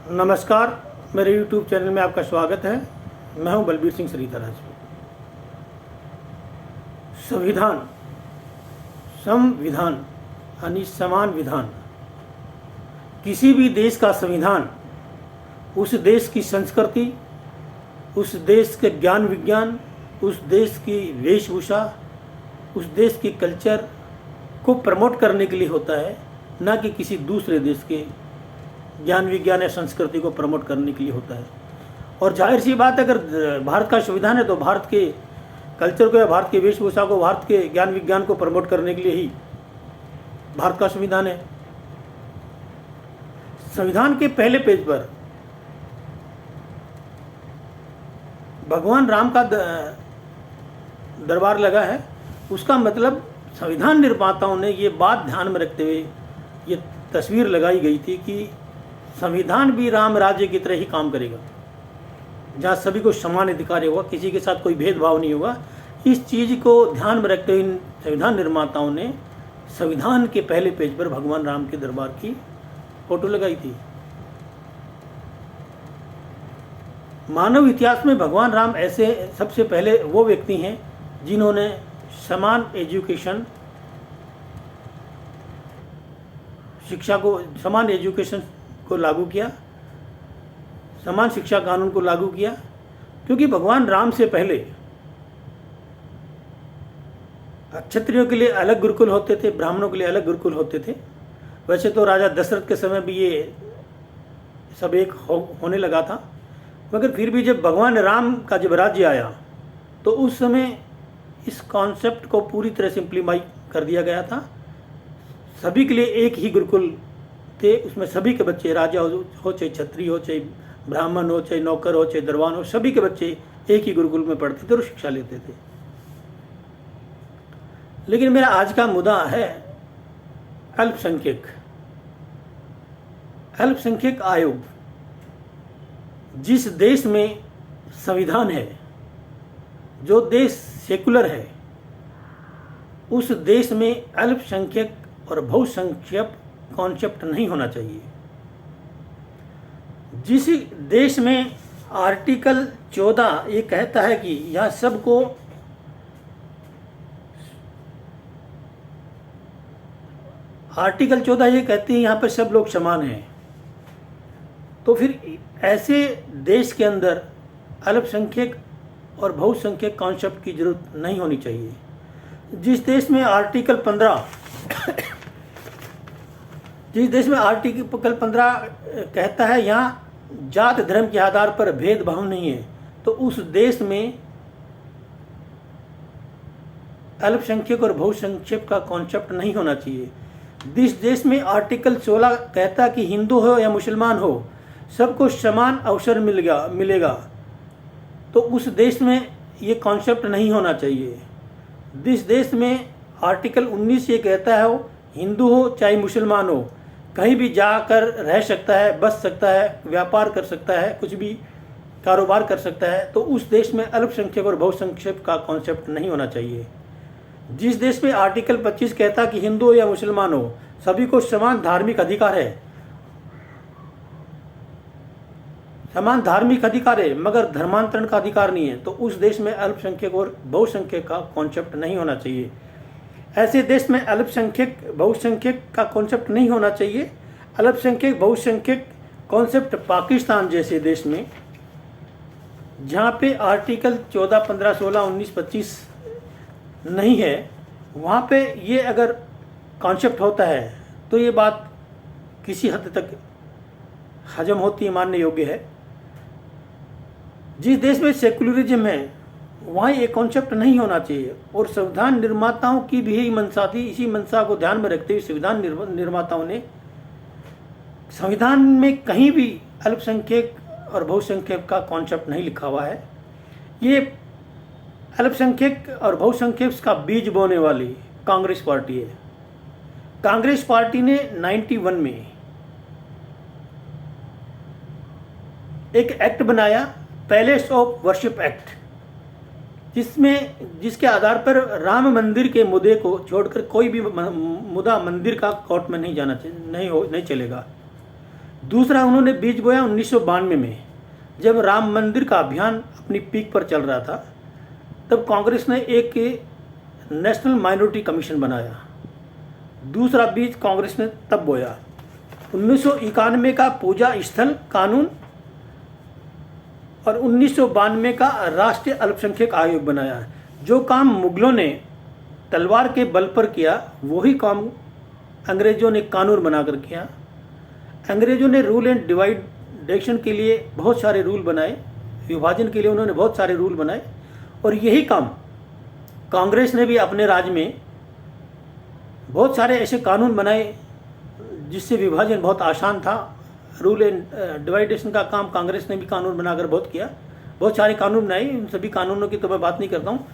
नमस्कार, मेरे YouTube channel में आपका स्वागत है। मैं हूं बलबीर सिंह श्रीधराज। संविधान, संविधान यानी समान विधान। किसी भी देश का संविधान उस देश की संस्कृति, उस देश के ज्ञान विज्ञान, उस देश की वेशभूषा, उस देश के कल्चर को प्रमोट करने के लिए होता है, ना कि किसी दूसरे देश के ज्ञान विज्ञान या संस्कृति को प्रमोट करने के लिए होता है। और जाहिर सी बात है, अगर भारत का संविधान है तो भारत के कल्चर को या भारत की वेशभूषा को, भारत के ज्ञान विज्ञान को प्रमोट करने के लिए ही भारत का संविधान है। संविधान के पहले पेज पर भगवान राम का दरबार लगा है। उसका मतलब संविधान निर्माताओं ने ये बात ध्यान में रखते हुए ये तस्वीर लगाई गई थी कि संविधान भी राम राज्य की तरह ही काम करेगा, जहाँ सभी को समान अधिकार होगा, किसी के साथ कोई भेदभाव नहीं होगा। इस चीज़ को ध्यान में रखते हुए संविधान निर्माताओं ने संविधान के पहले पेज पर भगवान राम के दरबार की फोटो लगाई थी। मानव इतिहास में भगवान राम ऐसे सबसे पहले वो व्यक्ति हैं जिन्होंने समान एजुकेशन, शिक्षा को, समान एजुकेशन को लागू किया, समान शिक्षा कानून को लागू किया। क्योंकि भगवान राम से पहले क्षत्रियों के लिए अलग गुरुकुल होते थे, ब्राह्मणों के लिए अलग गुरुकुल होते थे। वैसे तो राजा दशरथ के समय भी ये सब एक होने लगा था, मगर फिर भी जब भगवान राम का जब राज्य आया तो उस समय इस कॉन्सेप्ट को पूरी तरह से इम्प्लीमेंट कर दिया गया था। सभी के लिए एक ही गुरुकुल थे, उसमें सभी के बच्चे, राजा हो चाहे क्षत्रिय हो, चाहे ब्राह्मण हो, चाहे नौकर हो, चाहे दरबान हो, सभी के बच्चे एक ही गुरुकुल में पढ़ते थे और शिक्षा लेते थे। लेकिन मेरा आज का मुद्दा है अल्पसंख्यक, अल्पसंख्यक आयोग। जिस देश में संविधान है, जो देश सेकुलर है, उस देश में अल्पसंख्यक और बहुसंख्यक कॉन्सेप्ट नहीं होना चाहिए। जिस देश में आर्टिकल 14 ये कहता है कि यह सबको आर्टिकल 14 ये कहती है यहाँ पर सब लोग समान हैं, तो फिर ऐसे देश के अंदर अल्पसंख्यक और बहुसंख्यक कॉन्सेप्ट की जरूरत नहीं होनी चाहिए। जिस देश में आर्टिकल 15 कहता है यहाँ जात धर्म के आधार पर भेदभाव नहीं है, तो उस देश में अल्पसंख्यक और बहुसंख्यक का कॉन्सेप्ट नहीं होना चाहिए। जिस देश में आर्टिकल 16 कहता है कि हिंदू हो या मुसलमान हो, सबको समान अवसर मिलेगा, तो उस देश में ये कॉन्सेप्ट नहीं होना चाहिए। जिस देश में आर्टिकल 19 ये कहता है हो हिंदू हो चाहे मुसलमान हो, कहीं भी जाकर रह सकता है, बस सकता है, व्यापार कर सकता है, कुछ भी कारोबार कर सकता है, तो उस देश में अल्पसंख्यक और बहुसंख्यक का कॉन्सेप्ट नहीं होना चाहिए। जिस देश में आर्टिकल 25 कहता कि हिंदू हो या मुसलमान हो, सभी को समान धार्मिक अधिकार है, समान धार्मिक अधिकार है, मगर धर्मांतरण का अधिकार नहीं है, तो उस देश में अल्पसंख्यक और बहुसंख्यक का कॉन्सेप्ट नहीं होना चाहिए। ऐसे देश में अल्पसंख्यक बहुसंख्यक का कॉन्सेप्ट नहीं होना चाहिए। अल्पसंख्यक बहुसंख्यक कॉन्सेप्ट पाकिस्तान जैसे देश में, जहाँ पे आर्टिकल 14, 15, 16, 19, 25 नहीं है, वहाँ पे ये अगर कॉन्सेप्ट होता है तो ये बात किसी हद तक हजम होती है, मानने योग्य है। जिस देश में सेकुलरिज्म है वहाँ ये कॉन्सेप्ट नहीं होना चाहिए। और संविधान निर्माताओं की भी यही मंशा थी। इसी मंशा को ध्यान में रखते हुए संविधान निर्माताओं ने संविधान में कहीं भी अल्पसंख्यक और बहुसंख्यक का कॉन्सेप्ट नहीं लिखा हुआ है। ये अल्पसंख्यक और बहुसंख्यक का बीज बोने वाली कांग्रेस पार्टी है। कांग्रेस पार्टी ने 91 में एक एक्ट बनाया, पैलेस ऑफ वर्शिप एक्ट, जिसके आधार पर राम मंदिर के मुद्दे को छोड़कर कोई भी मुद्दा मंदिर का कोर्ट में नहीं जाना चाहिए, नहीं चलेगा। दूसरा, उन्होंने बीज बोया 1992 में, जब राम मंदिर का अभियान अपनी पीक पर चल रहा था। तब कांग्रेस ने एक नेशनल माइनॉरिटी कमीशन बनाया। दूसरा बीज कांग्रेस ने तब बोया। 1991 का पूजा स्थल कानून और 1992 का राष्ट्रीय अल्पसंख्यक आयोग बनाया। जो काम मुगलों ने तलवार के बल पर किया, वही काम अंग्रेज़ों ने कानून बनाकर किया। अंग्रेज़ों ने रूल एंड डिवाइडेशन के लिए बहुत सारे रूल बनाए, विभाजन के लिए उन्होंने बहुत सारे रूल बनाए, और यही काम कांग्रेस ने भी अपने राज्य में बहुत सारे ऐसे कानून बनाए जिससे विभाजन बहुत आसान था। रूल एंड डिवाइडेशन का काम कांग्रेस ने भी कानून बनाकर बहुत किया, बहुत सारे कानून बनाए। उन सभी कानूनों की तो मैं बात नहीं करता हूँ।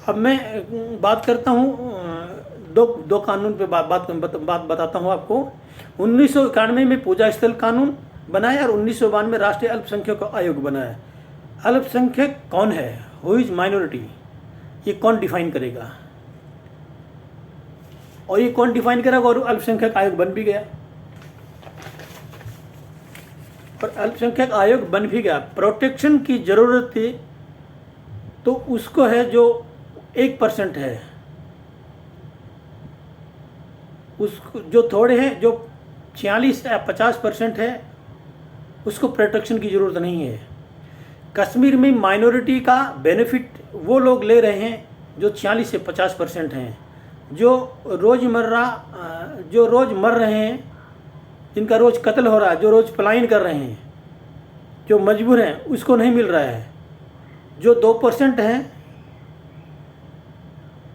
अब मैं बात करता हूँ दो कानून पे बात बताता हूँ आपको। 1991 में पूजा स्थल कानून बनाया और 1992 में राष्ट्रीय अल्पसंख्यक आयोग बनाया। अल्पसंख्यक कौन है? Who is minority? ये कौन डिफाइन करेगा? और ये कौन डिफाइन करेगा? और अल्पसंख्यक आयोग बन भी गया, और अल्पसंख्यक आयोग बन भी गया। प्रोटेक्शन की जरूरत थी तो उसको है जो 1% है, उसको जो थोड़े हैं, जो 46 या 50% है, उसको प्रोटेक्शन की ज़रूरत नहीं है। कश्मीर में माइनॉरिटी का बेनिफिट वो लोग ले रहे हैं जो 46 से 50% हैं, जो रोज़ मर रहे हैं, जिनका रोज़ कत्ल हो रहा है, जो रोज़ पलायन कर रहे हैं, जो मजबूर हैं, उसको नहीं मिल रहा है। जो 2% हैं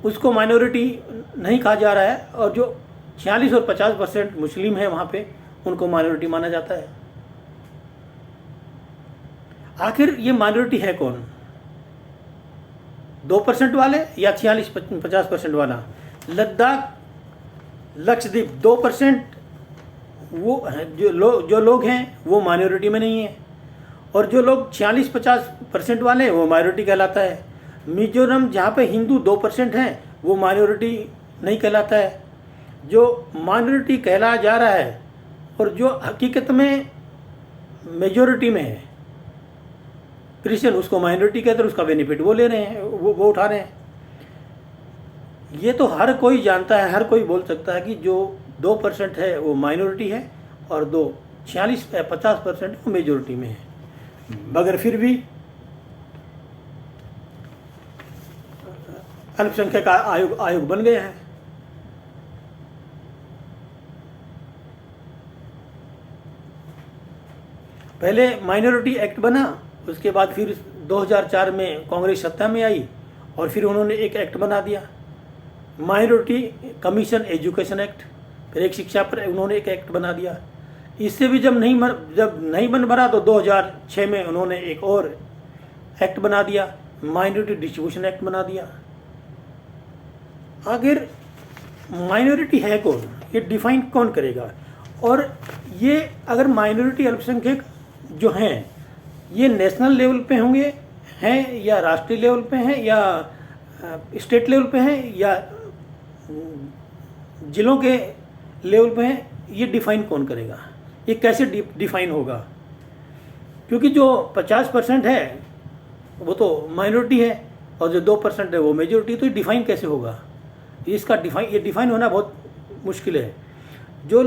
उसको माइनॉरिटी नहीं कहा जा रहा है, और जो 46 और 50% मुस्लिम हैं वहाँ पे, उनको माइनॉरिटी माना जाता है। आखिर ये माइनॉरिटी है कौन? 2% वाले या 46-50% वाला? लद्दाख, लक्षद्वीप 2% वो हैं, जो लोग हैं वो माइनॉरिटी में नहीं है, और जो लोग 46-50% वाले हैं वो माइनॉरिटी कहलाता है। मिजोरम, जहाँ पे हिंदू 2% हैं, वो माइनॉरिटी नहीं कहलाता है। जो माइनॉरिटी कहलाया जा रहा है और जो हकीकत में मेजॉरिटी में है, क्रिश्चियन, उसको माइनॉरिटी कहते हैं, उसका बेनिफिट वो ले रहे हैं, वो उठा रहे हैं। ये तो हर कोई जानता है, हर कोई बोल सकता है कि जो 2% है वो माइनॉरिटी है, और 46-50% वो मेजॉरिटी में है। मगर फिर भी अल्पसंख्यक आयोग बन गया है। पहले माइनॉरिटी एक्ट बना, उसके बाद फिर 2004 में कांग्रेस सत्ता में आई, और फिर उन्होंने एक एक्ट बना दिया, माइनॉरिटी कमीशन एजुकेशन एक्ट। फिर एक शिक्षा पर उन्होंने एक एक्ट बना दिया। इससे भी जब नहीं बन भरा तो 2006 में उन्होंने एक और एक्ट बना दिया, माइनॉरिटी डिस्ट्रीब्यूशन एक्ट बना दिया। आखिर माइनॉरिटी है कौन? ये डिफाइन कौन करेगा? और ये अगर माइनॉरिटी अल्पसंख्यक जो हैं, ये नेशनल लेवल पे होंगे हैं, या राष्ट्रीय लेवल पे हैं, या स्टेट लेवल पे हैं, या जिलों के लेवल पे हैं, ये डिफाइन कौन करेगा? ये कैसे डिफाइन होगा? क्योंकि जो 50% है वो तो माइनॉरिटी है, और जो 2% है वो मेजॉरिटी, तो ये डिफाइन कैसे होगा? ये डिफाइन होना बहुत मुश्किल है। जो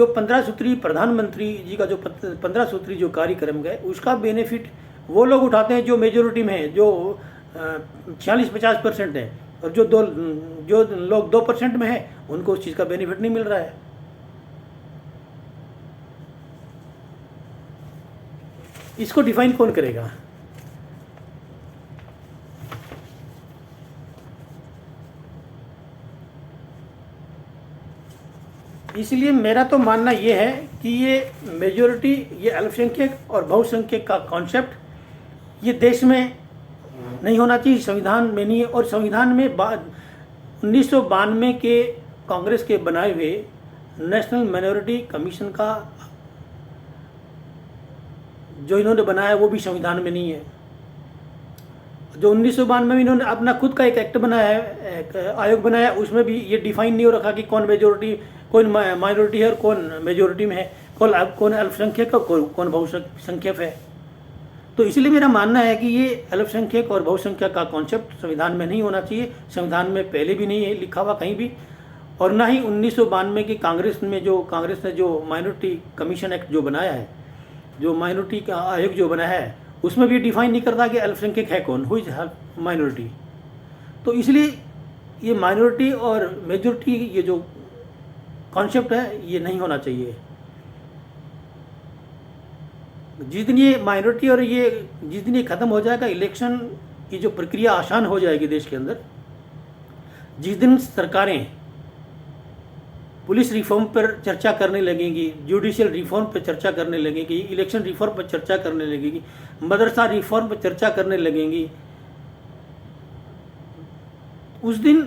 15 सूत्री प्रधानमंत्री जी का जो 15 सूत्री जो कार्यक्रम है, उसका बेनिफिट वो लोग उठाते हैं जो मेजॉरिटी में है, जो 46-50% है, और जो लोग 2% में है, उनको उस चीज़ का बेनिफिट नहीं मिल रहा है। इसको डिफाइन कौन करेगा? इसलिए मेरा तो मानना ये है कि ये मेजॉरिटी, ये अल्पसंख्यक और बहुसंख्यक का कॉन्सेप्ट ये देश में नहीं होना चाहिए, संविधान में नहीं है। और संविधान में 1992 के कांग्रेस के बनाए हुए नेशनल माइनॉरिटी कमीशन का जो इन्होंने बनाया वो भी संविधान में नहीं है। जो 1992 में इन्होंने अपना खुद का एक एक्ट बनाया है, एक आयोग बनाया, उसमें भी ये डिफाइन नहीं हो रखा कि कौन मेजॉरिटी, कौन माइनॉरिटी है और कौन मेजॉरिटी में है। कौन अल्पसंख्यक और कौन बहुसंख्यक है। तो इसलिए मेरा मानना है कि ये अल्पसंख्यक और बहुसंख्यक का कॉन्सेप्ट संविधान में नहीं होना चाहिए। संविधान में पहले भी नहीं है लिखा हुआ कहीं भी, और ना ही 1992 की कांग्रेस ने जो माइनॉरिटी कमीशन एक्ट जो बनाया है, जो माइनॉरिटी का आयोग जो बनाया है, उसमें भी डिफाइन नहीं करता कि अल्पसंख्यक है कौन, हु इज माइनॉरिटी। तो इसलिए ये माइनॉरिटी और मेजॉरिटी ये जो कॉन्सेप्ट है ये नहीं होना चाहिए। जिस दिन ये माइनॉरिटी और ये जिस दिन ये ख़त्म हो जाएगा, इलेक्शन की जो प्रक्रिया आसान हो जाएगी देश के अंदर। जिस दिन सरकारें पुलिस रिफॉर्म पर चर्चा करने लगेंगी, जुडिशियल रिफॉर्म पर चर्चा करने लगेंगी, इलेक्शन रिफॉर्म पर चर्चा करने लगेगी, मदरसा रिफॉर्म पर चर्चा करने लगेंगी, उस दिन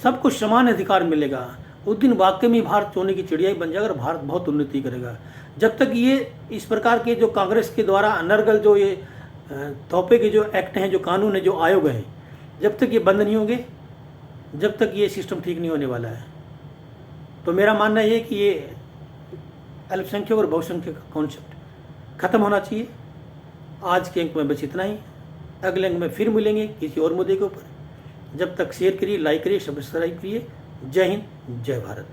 सबको समान अधिकार मिलेगा। उस दिन वाकई में भारत सोने की चिड़िया ही बन जाएगा और भारत बहुत उन्नति करेगा। जब तक ये इस प्रकार के जो कांग्रेस के द्वारा अनर्गल जो ये तोहफे के जो एक्ट हैं, जो कानून है, जो आयोग हैं, जब तक ये बंद नहीं होंगे, जब तक ये सिस्टम ठीक नहीं होने वाला है। तो मेरा मानना ये है कि ये अल्पसंख्यक और बहुसंख्यक का कॉन्सेप्ट खत्म होना चाहिए। आज के अंक में बस इतना ही। अगले अंक में फिर मिलेंगे किसी और मुद्दे के ऊपर। जब तक शेयर करिए, लाइक करिए, सब्सक्राइब करिए। जय हिंद, जय भारत।